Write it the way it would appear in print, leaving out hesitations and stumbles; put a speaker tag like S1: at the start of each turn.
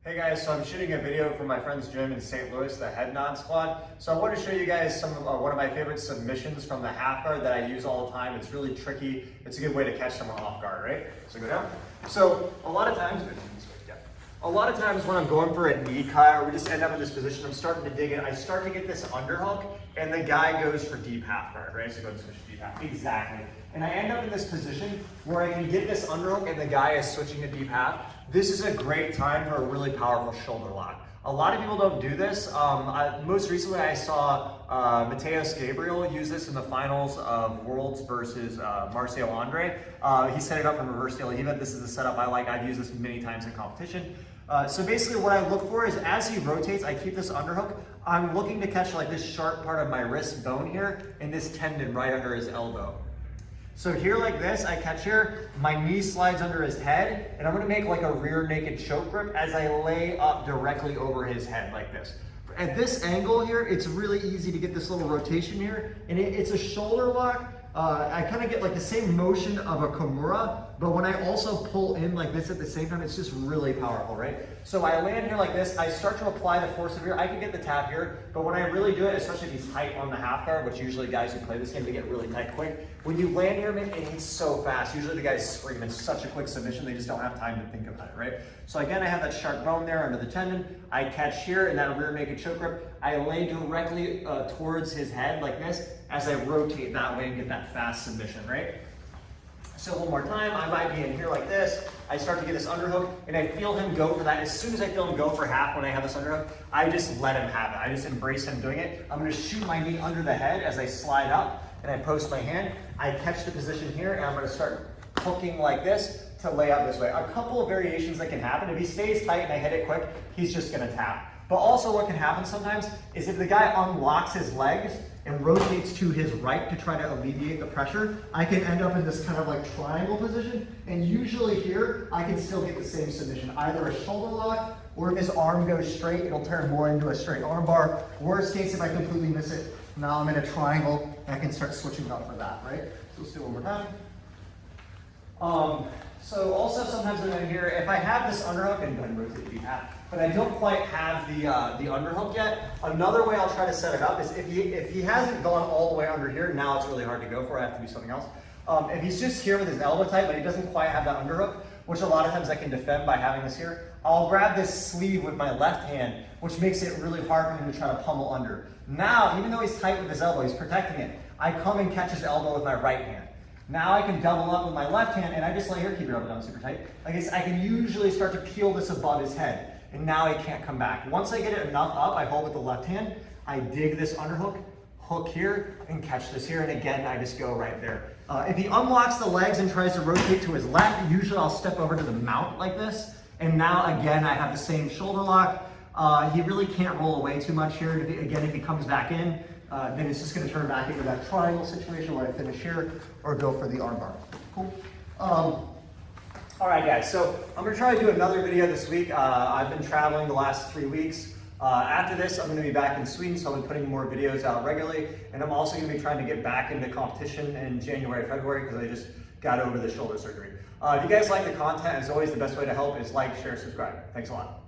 S1: Hey guys, so I'm shooting a video for my friend's gym in St. Louis, the Head Nod Squad. So I want to show you guys one of my favorite submissions from the half guard that I use all the time. It's really tricky. It's a good way to catch someone off guard, right? So go down. So a lot of times when I'm going for a knee cut or we just end up in this position, I'm starting to dig in. I start to get this underhook and the guy goes for deep half guard, right? So go to switch deep half. Exactly. And I end up in this position where I can get this underhook and the guy is switching to deep half. This is a great time for a really powerful shoulder lock. A lot of people don't do this. Most recently I saw Mateus Gabriel use this in the finals of Worlds versus Marcio Andre. He set it up in reverse de la Riva. This is the setup I like. I've used this many times in competition. So basically what I look for is as he rotates, I keep this underhook. I'm looking to catch like this sharp part of my wrist bone here and this tendon right under his elbow. So here like this, I catch here, my knee slides under his head, and I'm gonna make like a rear naked choke grip as I lay up directly over his head like this. At this angle here, it's really easy to get this little rotation here, and it's a shoulder lock. I kind of get like the same motion of a Kimura, but when I also pull in like this at the same time, it's just really powerful, right? So I land here like this, I start to apply the force of here. I can get the tap here, but when I really do it, especially if he's tight on the half guard, which usually guys who play this game, they get really tight quick. When you land here, man, and he's so fast, usually the guys scream. It's such a quick submission, they just don't have time to think about it, right? So again, I have that sharp bone there under the tendon. I catch here in that rear naked choke grip. I lay directly towards his head like this as I rotate that way and get that fast submission, right? So one more time, I might be in here like this. I start to get this underhook and I feel him go for that. As soon as I feel him go for half when I have this underhook, I just let him have it. I just embrace him doing it. I'm gonna shoot my knee under the head as I slide up and I post my hand. I catch the position here and I'm gonna start hooking like this to lay out this way. A couple of variations that can happen. If he stays tight and I hit it quick, he's just gonna tap. But also what can happen sometimes is if the guy unlocks his legs and rotates to his right to try to alleviate the pressure, I can end up in this kind of like triangle position. And usually here, I can still get the same submission, either a shoulder lock, or if his arm goes straight, it'll turn more into a straight arm bar. Worst case, if I completely miss it, now I'm in a triangle and I can start switching up for that, right? So let's do it one more time. So also sometimes when I'm here, if I have this underhook, and go ahead and rotate deep half, but I don't quite have the underhook yet, another way I'll try to set it up is if he hasn't gone all the way under here, now it's really hard to go for, I have to do something else. If he's just here with his elbow tight, but he doesn't quite have that underhook, which a lot of times I can defend by having this here, I'll grab this sleeve with my left hand, which makes it really hard for him to try to pummel under. Now, even though he's tight with his elbow, he's protecting it, I come and catch his elbow with my right hand. Now I can double up with my left hand and I just lay here, keep your elbow down super tight. I can usually start to peel this above his head and now he can't come back. Once I get it enough up, I hold with the left hand, I dig this underhook, hook here and catch this here, and again, I just go right there. If he unlocks the legs and tries to rotate to his left, usually I'll step over to the mount like this, and now again, I have the same shoulder lock. He really can't roll away too much here. If he comes back in, then it's just gonna turn back into that triangle situation where I finish here or go for the armbar. Cool. All right guys, so I'm gonna try to do another video this week. I've been traveling the last 3 weeks. After this, I'm gonna be back in Sweden, so I'll be putting more videos out regularly. And I'm also gonna be trying to get back into competition in January, February, because I just got over the shoulder surgery. If you guys like the content, as always, the best way to help is like, share, subscribe. Thanks a lot.